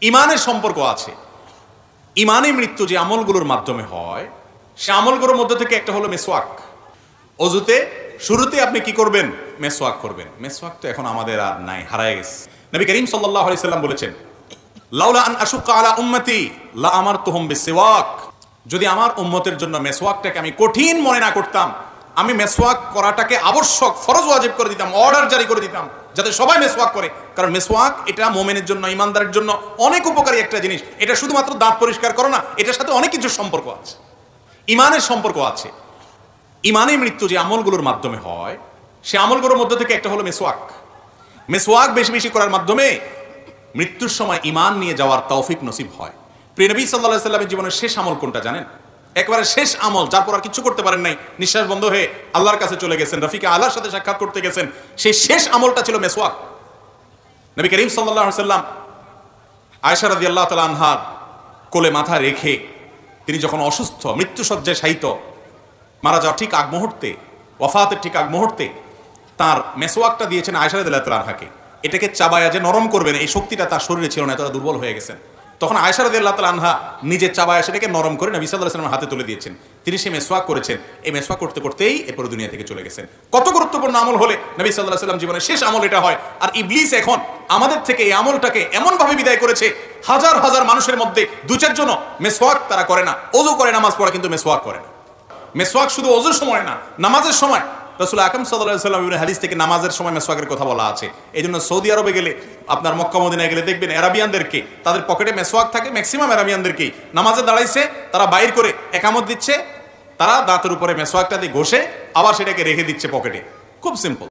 ইমানের সম্পর্ক আছে। ইমানে মৃত্যু যে আমলগুলোর মাধ্যমে হয়, সে আমলগুলোর মধ্যে থেকে একটা হলো মেসওয়াক। অজুতে শুরুতে আপনি কি করবেন? মেসওয়াক করবেন। মেসওয়াক তো এখন আমাদের আর নাই, হারায় গেছে। নবী করিম সাল্লাল্লাহু আলাইহি সাল্লাম বলেছেন, লাউলা আন আশুক্কা আলা উম্মতি লা আমারতুহুম বিসওয়াক। যদি আমার উম্মতের জন্য মেসওয়াকটাকে আমি কঠিন মনে না করতাম, আমি মেসওয়াক করাটাকে আবশ্যক, ফরজ ওয়াজিব করে দিতাম, অর্ডার জারি করে দিতাম যাতে সবাই মেসওয়াক করে। কারণ মেসওয়াক এটা মুমিনের জন্য, ইমানদারের জন্য অনেক উপকারী একটা জিনিস। এটা শুধুমাত্র দাঁত পরিষ্কার করো না, এটার সাথে অনেক কিছুর সম্পর্ক আছে, ইমানের সম্পর্ক আছে। ইমানে মৃত্যু যে আমলগুলোর মাধ্যমে হয়, সে আমলগুলোর মধ্যে থেকে একটা হলো মেসওয়াক। মেসওয়াক বেশি বেশি করার মাধ্যমে মৃত্যুর সময় ইমান নিয়ে যাওয়ার তৌফিক নসিব হয়। প্রিয় নবী সাল্লাল্লাহু আলাইহি সাল্লামের জীবনের শেষ আমল কোনটা জানেন? একবারে শেষ আমল, যার পর আর কিছু করতে পারেন নাই, নিঃশ্বাস বন্ধ হয়ে আল্লাহর কাছে চলে গেছেন, রফিকে আলার সাথে সাক্ষাৎ করতে গেছেন। সেই শেষ আমলটা ছিল মেসওয়াক। নবী করিম সাল্লাল্লাহু আলাইহি সাল্লাম আয়েশা রাদিয়াল্লাহু তাআলা আনহার কোলে মাথা রেখে তিনি যখন অসুস্থ, মৃত্যুসজ্জায় শায়িত, মারা যাওয়ার ঠিক আগ মুহূর্তে, ওয়াফাতের ঠিক আগ মুহূর্তে তার মেসওয়াকটা দিয়েছেন আয়েশা রাদিয়াল্লাহু তাআলা আনহাকে। এটাকে চাবায়া যে নরম করবেন, এই শক্তিটা তার শরীরে ছিল না, তারা দুর্বল হয়ে গেছেন। তখন আয়েশা রাদিয়াল্লাহু তাআলা আনহা নিজে চাবায়া সেটাকে নরম করে নবী সাল্লাল্লাহু আলাইহি ওয়াসাল্লামের হাতে তুলে দিয়েছেন। তিনি সে মেসওয়াক করেছেন। এই মেসওয়াক করতে করতেই এরপর দুনিয়া থেকে চলে গেছেন। কত গুরুত্বপূর্ণ আমল হলে নবী সাল্লাল্লাহু আলাইহি ওয়াসাল্লাম জীবনের শেষ আমল এটা হয়। আর ইবলিস এখন আমাদের থেকে এই আমলটাকে এমনভাবে বিদায় করেছে, হাজার হাজার মানুষের মধ্যে দু চারজন মেসওয়াক তারা করে না, ওযু করে নামাজ পড়ে কিন্তু মেসওয়াক করে না। মেসওয়াক শুধু ওযুর সময় না, নামাজের সময় রাসূল আকরাম সাল্লাল্লাহু আলাইহি ওয়াসাল্লাম হাদিস থেকে নামাজের সময় মেসওয়াকের কথা বলা আছে। এই জন্য সৌদি আরবে গেলে, আপনার মক্কা মদিনায় গেলে দেখবেন আরাবিয়ানদেরকে তাদের পকেটে মেসওয়াক থাকে। ম্যাক্সিমাম আরাবিয়ানদেরকেই নামাজে দাঁড়াইছে, তারা বাইর করে একামত দিচ্ছে, তারা দাঁতের উপরে মেসওয়াকটা দিয়ে ঘষে আবার সেটাকে রেখে দিচ্ছে পকেটে। খুব সিম্পল।